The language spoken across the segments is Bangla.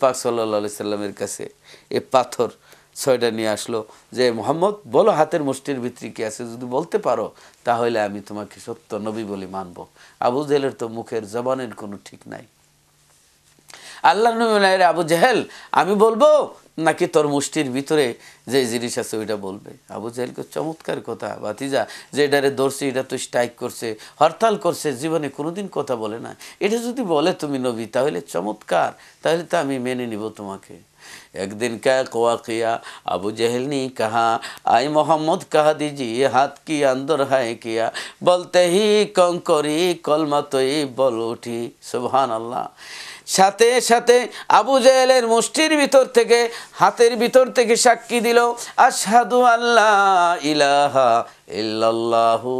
পাক সাল্লাল্লাহু আলাইহি সাল্লামের কাছে এই পাথর 6টা নিয়ে আসলো যে মুহাম্মদ বলো হাতের মুষ্টির ভিতরে কি আছে, যদি বলতে পারো তাহলে আমি তোমাকে সত্য নবী বলে মানব। আবু জেহেলের তো মুখের জবানের কোনো ঠিক নাই। আল্লাহ নবী বললেন, আবু জেহেল আমি বলবো নাকি তোর মুষ্টির ভিতরে যে জিনিস আছে ওইটা বলবে? আবু জেহেলকে চমৎকার কথা, ভাতিজা যে এটারে ধরছে এটা তো স্ট্রাইক করছে, হরতাল করছে, জীবনে কোনোদিন কথা বলে না, এটা যদি বলে তুমি নবী তাহলে চমৎকার, তাহলে তো আমি মেনে নিব তোমাকে। एक दिन क्या हुआ किया, अबू जहल ने कहा आई मोहम्मद कह दीजिए हाथ की अंदर है किया, बोलते ही कंकरी कलमा तो बोल उठी सुभान अल्लाह। সাথে সাথে আবু জেহেলের মুষ্টির ভিতর থেকে হাতের ভিতর থেকে সাক্ষী দিল আশহাদু আল্লা ইলাহা ইল্লাল্লাহু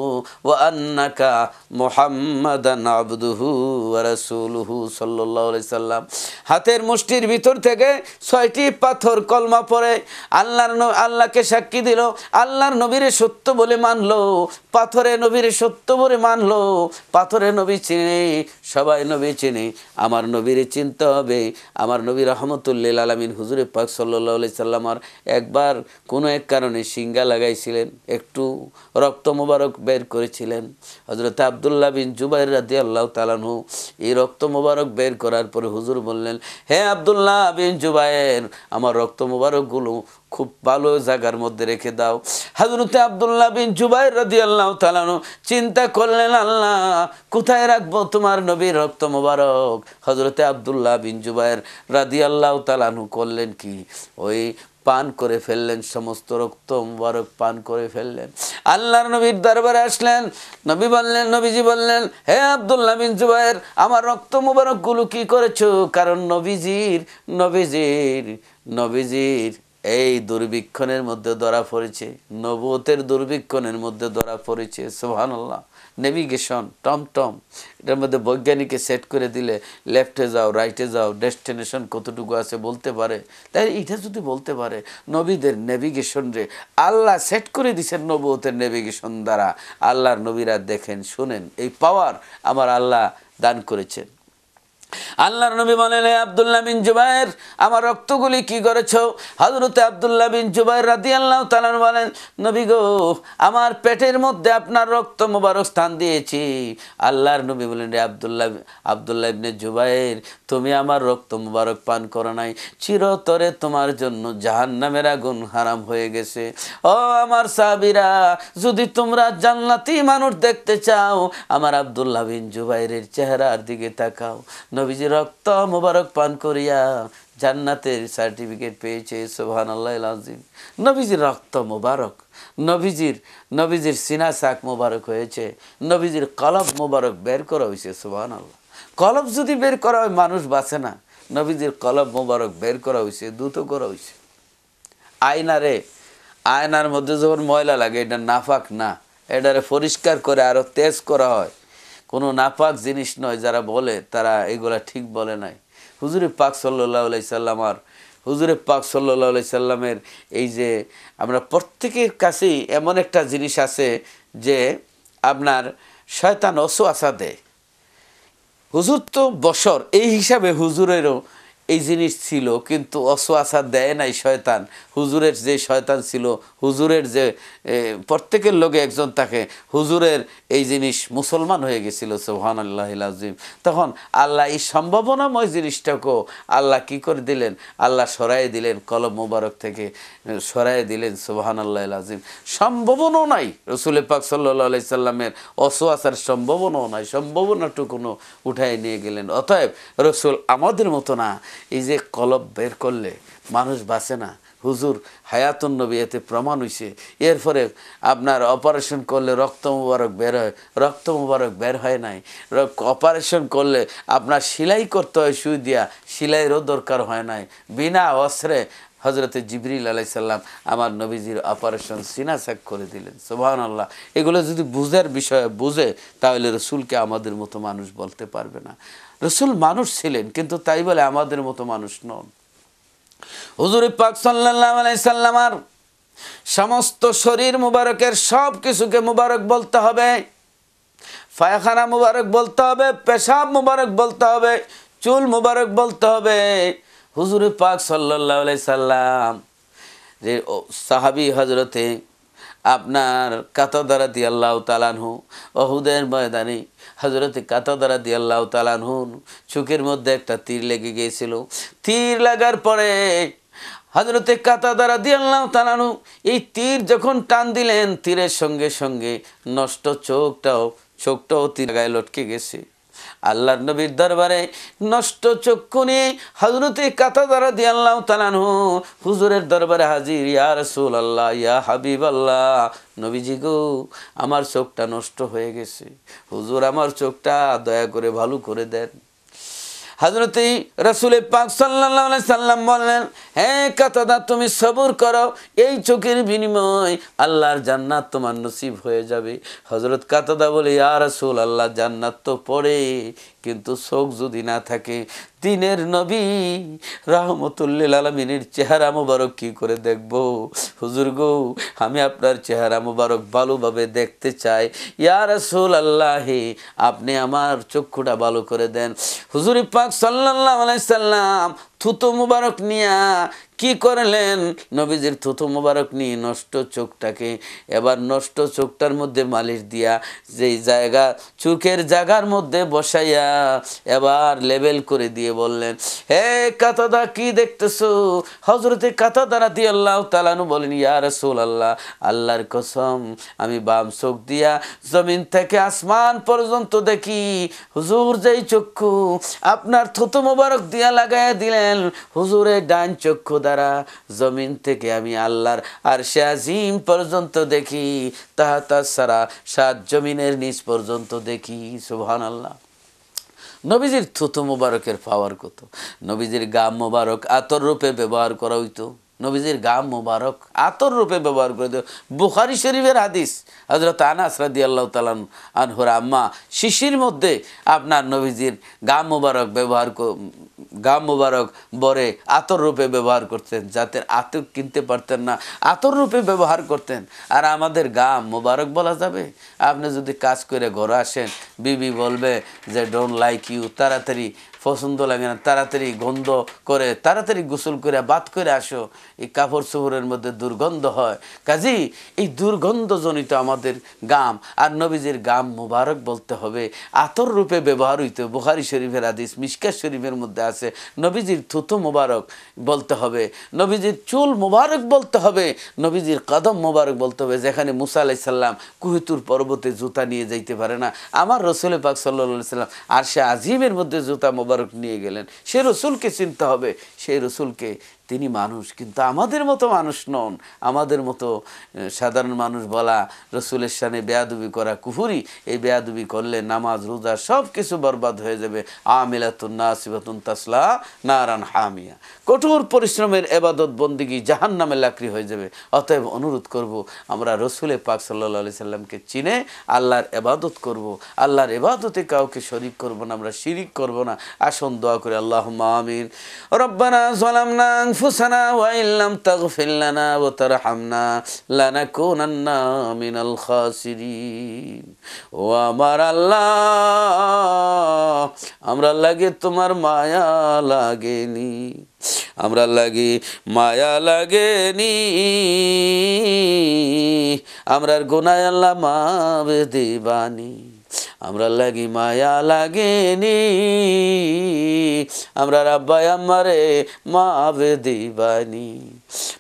ওয়া আন্নাকা মুহাম্মাদান আবদুহু ওয়া রাসূলুহু সাল্লাল্লাহু আলাইহি সাল্লাম। হাতের মুষ্টির ভিতর থেকে 6টি পাথর কলমা পড়ে আল্লাহকে সাক্ষী দিল, আল্লাহর নবীরে সত্য বলে মানলো, পাথরে নবীরে সত্য বলে মানলো। পাথরে নবী চিনে, সবাই নবী চিনে, আমার নবীর চিনতে হবে। আমার নবী রহমতুল্লিল আলামিন হুজুরে পাক সাল্লাল্লাহু আলাইহি সাল্লাম একবার কোনো এক কারণে সিঙ্গা লাগাইছিলেন, একটু রক্ত মোবারক বের করেছিলেন। হযরত আব্দুল্লাহ বিন জুবাইর রাদিয়াল্লাহু তাআলা আনহু এই রক্ত মোবারক বের করার পরে হুজুর বললেন, হে আব্দুল্লাহ বিন জুবাইর আমার রক্ত মোবারকগুলো খুব ভালো জায়গার মধ্যে রেখে দাও। হযরত আব্দুল্লাহ বিন জুবাইর রাদিয়াল্লাহু তাআলা আনহু চিন্তা করলেন, আল্লাহ কোথায় রাখবো তোমার নবীর রক্ত মোবারক? হযরত আব্দুল্লাহ বিন জুবাইর রাদিয়াল্লাহু তাআলা আনহু করলেন কি, ওই পান করে ফেললেন, সমস্ত রক্ত মুবারক পান করে ফেললেন। আল্লাহর নবীর দরবারে আসলেন, নবীজি বললেন, হে আব্দুল্লাহ বিন জুবাইর আমার রক্ত মুবারকগুলো কি করেছো? কারণ নবীজির এই দুর্ভিক্ষণের মধ্যে ধরা পড়েছে, নবুয়তের দুর্ভিক্ষণের মধ্যে ধরা পড়েছে। সুবহানাল্লাহ। নেভিগেশন টমটম এটার মধ্যে বৈজ্ঞানিকে সেট করে দিলে লেফটে যাও রাইটে যাও ডেস্টিনেশন কতটুকু আছে বলতে পারে। তাই এটা যদি বলতে পারে নবীদের নেভিগেশন রে আল্লাহ সেট করে দিয়েছেন নবুয়তের নেভিগেশন দ্বারা। আল্লাহর নবীরা দেখেন শুনেন, এই পাওয়ার আমার আল্লাহ দান করেছেন। আল্লাহর নবী বলেন, হে আব্দুল্লাহ বিন জুবাইর আমার রক্তগুলি কি করেছো? হযরত আব্দুল্লাহ বিন জুবাইর রাদিয়াল্লাহু তাআলা বলেন, নবী গো আমার পেটের মধ্যে আপনার রক্ত মোবারক স্থান দিয়েছি। আল্লাহর নবী বলেন, রে আব্দুল্লাহ ইবনে জুবাইর তুমি আমার রক্ত মোবারক পান করো নাই, চিরতরে তোমার জন্য জাহান্নামের আগুন হারাম হয়ে গেছে। ও আমার সাহাবীরা যদি তোমরা জান্নাতি মানুষ দেখতে চাও আমার আব্দুল্লাহ বিন জুবাইরের চেহারার দিকে তাকাও। নবীজি রক্ত মোবারক পান করিয়া জান্নাতের সার্টিফিকেট পেয়েছে। সুবহানাল্লাহিল আযীম। নবীজির রক্ত মোবারক, নবীজির সিনা সাক মোবারক হয়েছে, নবীজির কলব মোবারক বের করা হয়েছে। সুবহানাল্লাহ। কলব যদি বের করা হয় মানুষ বাঁচে না, নবীজির কলব মোবারক বের করা হয়েছে, দ্রুত করা হয়েছে। আয়নার মধ্যে যখন ময়লা লাগে এটা নাপাক না, এটারে পরিষ্কার করে আরো তেজ করা হয়, কোনো নাপাক জিনিস নয়। যারা বলে তারা এগুলা ঠিক বলে নাই। হুজুরে পাক সাল্লাল্লাহু আলাইহি সাল্লামের এই যে আমরা প্রত্যেকের কাছেই এমন একটা জিনিস আছে যে আপনার শয়তান ওয়াসওয়াসা দেয়। হুজুর তো বশর, এই হিসাবে হুজুরেরও এই জিনিস ছিল, কিন্তু ওয়াসওয়াসা দেয় নাই শয়তান। হুজুরের যে শয়তান ছিল, হুজুরের যে প্রত্যেকের লোকে একজন থাকে, হুজুরের এই জিনিস মুসলমান হয়ে গেছিল। সুবহানাল্লাহিল আযীম। তখন আল্লাহ এই সম্ভাবনাময় জিনিসটাকেও আল্লাহ কি করে দিলেন, আল্লাহ সরাই দিলেন, কলব মুবারক থেকে সরাই দিলেন। সুবহানাল্লাহিল আযীম। সম্ভাবনাও নাই রাসূল পাক সাল্লাল্লাহু আলাইহি সাল্লামের ওয়াসওয়াসার সম্ভাবনাও নাই, সম্ভাবনাটুকুনো উঠাই নিয়ে গেলেন। অতএব রাসূল আমাদের মতো না, এই যে কলব বের করলে মানুষ বাঁচে না। হুজুর হায়াতুন নবী এতে প্রমাণ হইছে। এরপরে আপনার অপারেশন করলে রক্ত মুবারক বের হয়, রক্ত মুবারক বের হয় নাই। অপারেশন করলে আপনার সেলাই করতে হয় সুই দিয়া, সেলাইয়েরও দরকার হয় নাই। বিনা অস্ত্রে হযরতে জিবরিল আলাইহিস সালাম আমার নবীজির অপারেশন সিনা সাক করে দিলেন। সুবহানাল্লাহ। এগুলো যদি বুঝার বিষয় বুঝে তাহলে রাসূলকে আমাদের মতো মানুষ বলতে পারবে না। রাসূল মানুষ ছিলেন কিন্তু তাই বলে আমাদের মতো মানুষ নন। হুজুর পাক সাল্লাল্লাহু আলাইহি সাল্লামের সমস্ত শরীর মুবারকের সব কিছুকে মুবারক বলতে হবে। পায়খানা মুবারক বলতে হবে, পেশাব মুবারক বলতে হবে, চুল মুবারক বলতে হবে। হুজুর পাক সাল্লাল্লাহু আলাইহি সাল্লাম যে সাহাবী হযরতে আপনার কাতাদা রাদিয়াল্লাহু তাআলা আনহু উহুদের ময়দানে হযরতে কাতাদা রাদিয়াল্লাহু তাআলা আনহু চোখের মধ্যে একটা তীর লেগে গিয়েছিল। তীর লাগার পরে হযরতে কাতাদা রাদিয়াল্লাহু তাআলা আনহু এই তীর যখন টান দিলেন, তীরের সঙ্গে সঙ্গে নষ্ট চোখটাও তীর গায়ে লটকে গেছে। আল্লাহর নবীর দরবারে নষ্ট চক্ষু নিয়ে হযরতে কাতাদা রাদিয়াল্লাহু তাআলা আনহু হুজুরের দরবারে হাজির। ইয়া রাসূলুল্লাহ, ইয়া হাবিবাল্লাহ, নবীজি গো, আমার চোখটা নষ্ট হয়ে গেছে, হুজুর আমার চোখটা দয়া করে ভালো করে দেন। হযরতে রাসূল পাক সাল্লাল্লাহু আলাইহি সাল্লাম বললেন, হে কাতাদা, তুমি সবর করো, এই চোখের বিনিময় আল্লাহর জান্নাত তোমার নসিব হয়ে যাবে। হযরত কাতাদা বলে, ইয়া রাসূলুল্লাহ, জান্নাত তো পড়ে, কিন্তু চোখ যদি না থাকে দিনের নবী রাহমাতুল লিল আলামিনের চেহারা মোবারক কি করে দেখব? হুজুর গো, আমি আপনার চেহারা মোবারক ভালোভাবে দেখতে চাই, ইয়া রাসূলুল্লাহ, আপনি আমার চক্ষুটা ভালো করে দেন। হুজুর পাক সাল্লাল্লাহু আলাইহি সাল্লাম থুতু মুবারক নিয়া কি করলেন? নবীজির থুতু মুবারক নিয়ে নষ্ট চোখটাকে এবার নষ্ট চোখটার মধ্যে মালিশ দিয়া যেই জায়গা চোখের জায়গার মধ্যে বসাইয়া এবার লেবেল করে দিয়ে বললেন, হে কাতাদা, কি দেখতেছো? হযরতে কাতাদা রাদিয়াল্লাহু তাআলা আনহু বলেন, ইয়া রাসূলুল্লাহ, আল্লাহর কসম, আমি বাম চোখ দিয়া জমিন থেকে আসমান পর্যন্ত দেখি। হুজুর যেই চক্ষু আপনার থুতু মুবারক দিয়া লাগাইয়া দিলেন, হুজুরের ডান চক্ষু দ্বারা জমিন থেকে আমি আল্লাহর আরশে আজিম পর্যন্ত দেখি, তাহাতা সারা সাত জমিনের নিচ পর্যন্ত দেখি। সুবহানাল্লাহ। নবীজির থুতু মুবারকের পাওয়ার কত! নবীজির গাম মুবারক আতর রূপে ব্যবহার করা হইতো। নবীজির গাম মুবারক আতর রূপে ব্যবহার করে দিত। বুখারী শরীফের হাদিস, হযরত আনাস রাদিয়াল্লাহু তাআলা আনহুর আম্মা শিশির মধ্যে আপনার নবীজির গাম মুবারক বরে আতর রূপে ব্যবহার করতেন, যাতে আতর কিনতে পারতেন না, আতর রূপে ব্যবহার করতেন। আর আমাদের গাম মুবারক বলা যাবে? আপনি যদি কাজ করে ঘরে আসেন, বিবি বলবে যে ডোন্ট লাইক ইউ, তাড়াতাড়ি পছন্দ লাগে না, তাড়াতাড়ি গন্ধ করে, তাড়াতাড়ি গোসল করে বাত করে আসো, এই কাপড় চোপড়ের মধ্যে দুর্গন্ধ হয়। কাজী এই দুর্গন্ধজনিত আমাদের গাম, আর নবীজির গাম মুবারক বলতে হবে, আতর রূপে ব্যবহার হইতে। বুখারী শরীফের হাদিস, মিশকাত শরীফের মধ্যে আছে, নবীজির থুতু মুবারক বলতে হবে, নবীজির চুল মুবারক বলতে হবে, নবীজির কদম মুবারক বলতে হবে। যেখানে মুসা আলাইহিস সালাম কুহিতুর পর্বতে জুতা নিয়ে যাইতে পারে না, আমার রাসূল পাক সাল্লাল্লাহু আলাইহি সাল্লাম আরশে আজিমের মধ্যে জুতা মুবারক নিয়ে গেলেন। সেই রসুলকে চিনতে হবে, সেই রসুলকে। তিনি মানুষ, কিন্তু আমাদের মতো মানুষ নন। আমাদের মতো সাধারণ মানুষ বলা, রসুলের শানে বেয়াদবি করা কুফরি। এই বেয়াদবি করলে নামাজ রোজা সব কিছু বরবাদ হয়ে যাবে। আমিলাতুন নাসিবাতুন তাসলা নারান হামিয়া। কঠোর পরিশ্রমের এবাদত বন্দিগি জাহান্নামের লাকড়ি হয়ে যাবে। অতএব অনুরোধ করব, আমরা রসুলে পাক সাল্লাল্লাহু আলাইহি সাল্লামকে চিনে আল্লাহর এবাদত করব। আল্লাহর এবাদতে কাউকে শরীক করব না, আমরা শিরিক করব না। আসুন দোয়া করে, আল্লাহুম্মা আমিন। রব্বানা যালামনা আনফুসানা ওয়া ইল্লাম তাগফির লানা ওয়া তারহামনা লানাকুনান্না মিনাল খাসিরিন। ও আমার আল্লাহ, আমরা লাগে তোমার মায়া লাগেনি, আমরা লাগে মায়া লাগেনি, আমরার গুনাহ আল্লাহ মাফ দিবানি, আমরা লাগি মায়া লাগেনি, আমরা রাব্বাই আমারে মাফ দিবানি।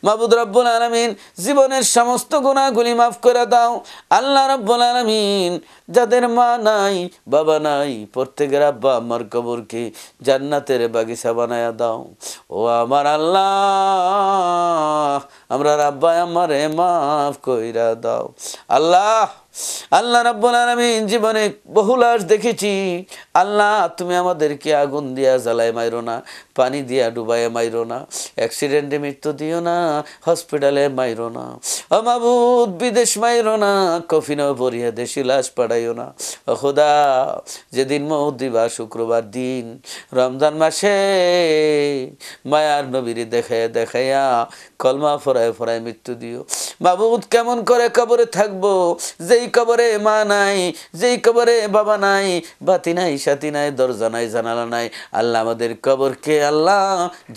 মাবুদ রব্বুল আলামিন, জীবনের সমস্ত গুনাহগুলি মাফ করে দাও। আল্লাহ রব্বুল আলামিন, যাদের মা নাই বাবা নাই, প্রত্যেকের আব্বা আমার কবরকে জান্নাতের বাগিচা বানায়া দাও। ও আমার আল্লাহ, আমরা রাব্বাই আমারে মাফ কইরা দাও। আল্লাহ আল্লাহ রাব্বুল আলামিন, জীবনে বহু লাশ দেখেছি। আল্লাহ, তুমি আমাদেরকে আগুন দিয়া জ্বালায় মাইরো না, পানি দিয়া ডুবায় মাইরো না, অ্যাক্সিডেন্টে মৃত্যু দিও না, হসপিটালে মাইরো না, ও মাবুদ বিদেশ মাইরো না, কফিনে পরিয়া দেশি লাশ পাঠাইও না। ও খোদা, যেদিন মৌত দিবা শুক্রবার দিন রমজান মাসে, মায়ার নবীরে দেখাইয়া কলমা ফরায় ফরায় মৃত্যু দিও। মাবুদ, কেমন করে কবরে থাকবো, যেই কবরে মা নাই, যেই কবরে বাবা নাই, বাতি নাই, সাথী নাই, দরজা নাই, জানালা নাই। আল্লাহ, আমাদের কবরকে আল্লাহ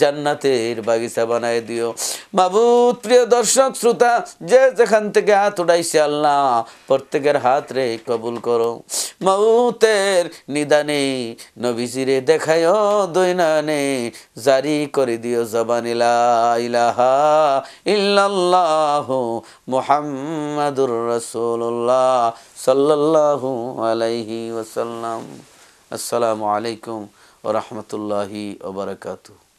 জান্নাতের বাগিচা বানায় দিও। মাবুদ প্রিয় দর্শক শ্রোতা যে যেখান থেকে হাত উঠাইছে আল্লাহ প্রত্যেকের হাত রে কবুল করো। মউতের নিদানে নবীজিরে দেখায় দৈনানে জারি করে দিও জবানে লা ইলাহা ইল্লাল্লাহু মুহাম্মাদুর রাসূলুল্লাহ সাল্লাল্লাহু আলাইহি ওয়াসাল্লাম। আসসালামু আলাইকুম ওয়া রাহমাতুল্লাহি ওয়া বারাকাতুহু।